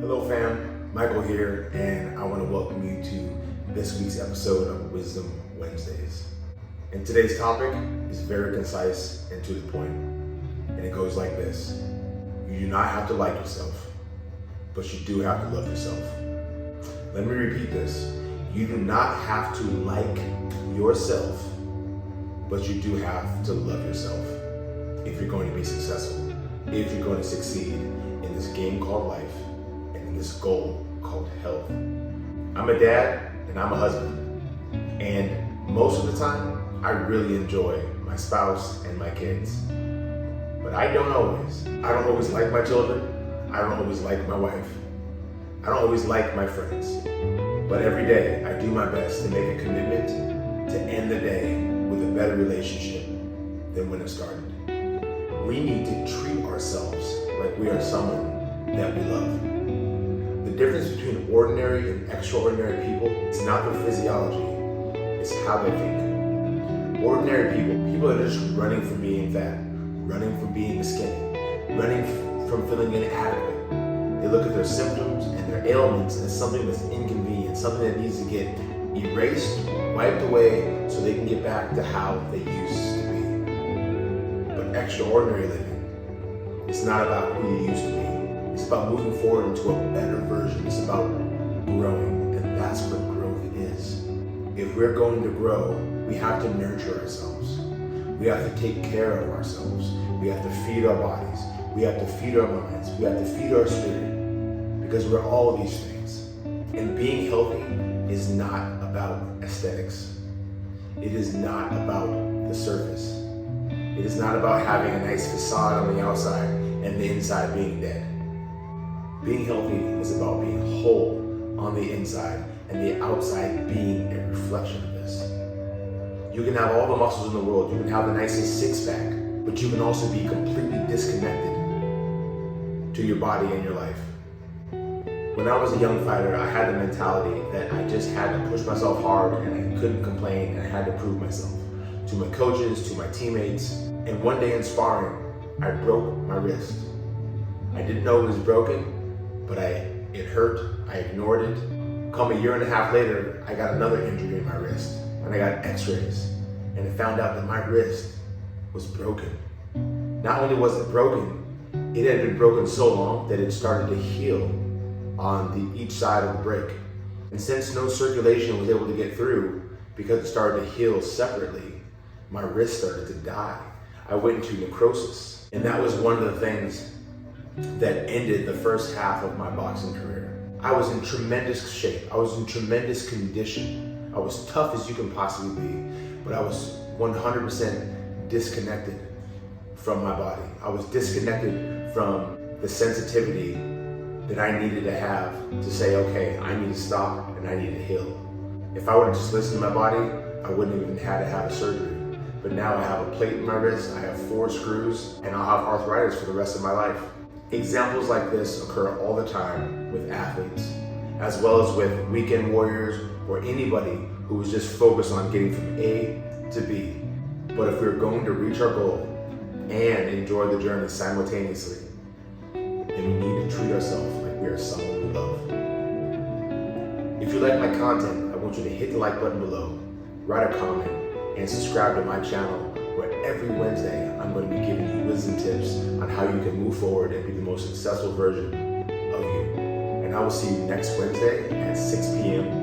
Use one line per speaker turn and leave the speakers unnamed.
Hello fam, Michael here, and I want to welcome you to this week's episode of Wisdom Wednesdays. And today's topic is very concise and to the point, and it goes like this. You do not have to like yourself, but you do have to love yourself. Let me repeat this. You do not have to like yourself, but you do have to love yourself if you're going to be successful, if you're going to succeed in this game called life and in this goal called health. I'm a dad and I'm a husband, and most of the time I really enjoy my spouse and my kids, but I don't always like my children. I don't always like my wife. I don't always like my friends, but every day I do my best to make a commitment to end the day with a better relationship than when it started. We need to treat ourselves like we are someone that we love. The difference between ordinary and extraordinary people is not their physiology, it's how they think. Ordinary people that are just running from being fat, running from being skinny, running from feeling inadequate. They look at their symptoms and their ailments as something that's inconvenient, something that needs to get erased, wiped away, so they can get back to how they used to be. But extraordinary living, it's not about who you used to be. It's about moving forward into a better version. It's about growing, and that's what growth is. If we're going to grow, we have to nurture ourselves. We have to take care of ourselves. We have to feed our bodies. We have to feed our minds. We have to feed our spirit, because we're all of these things. And being healthy is not about aesthetics. It is not about the surface. It is not about having a nice facade on the outside and the inside being dead. Being healthy is about being whole on the inside and the outside being a reflection of this. You can have all the muscles in the world. You can have the nicest six-pack, but you can also be completely disconnected to your body and your life. When I was a young fighter, I had the mentality that I just had to push myself hard and I couldn't complain, and I had to prove myself to my coaches, to my teammates. And one day in sparring, I broke my wrist. I didn't know it was broken, but it hurt. I ignored it. Come a year and a half later, I got another injury in my wrist, and I got x-rays, and I found out that my wrist was broken. Not only was it broken, it had been broken so long that it started to heal on each side of the break. And since no circulation was able to get through, because it started to heal separately, my wrist started to die. I went into necrosis. And that was one of the things that ended the first half of my boxing career. I was in tremendous shape. I was in tremendous condition. I was tough as you can possibly be, but I was 100% disconnected from my body. I was disconnected from the sensitivity that I needed to have to say, okay, I need to stop and I need to heal. If I would have just listened to my body, I wouldn't even had to have a surgery. But now I have a plate in my wrist, I have 4 screws, and I'll have arthritis for the rest of my life. Examples like this occur all the time with athletes, as well as with weekend warriors or anybody who is just focused on getting from A to B. But if we're going to reach our goal and enjoy the journey simultaneously, then we need to treat ourselves like we are someone we love. If you like my content, I want you to hit the like button below, write a comment, and subscribe to my channel, where every Wednesday I'm going to be giving you wisdom tips on how you can move forward and be the most successful version of you. And I will see you next Wednesday at 6 p.m.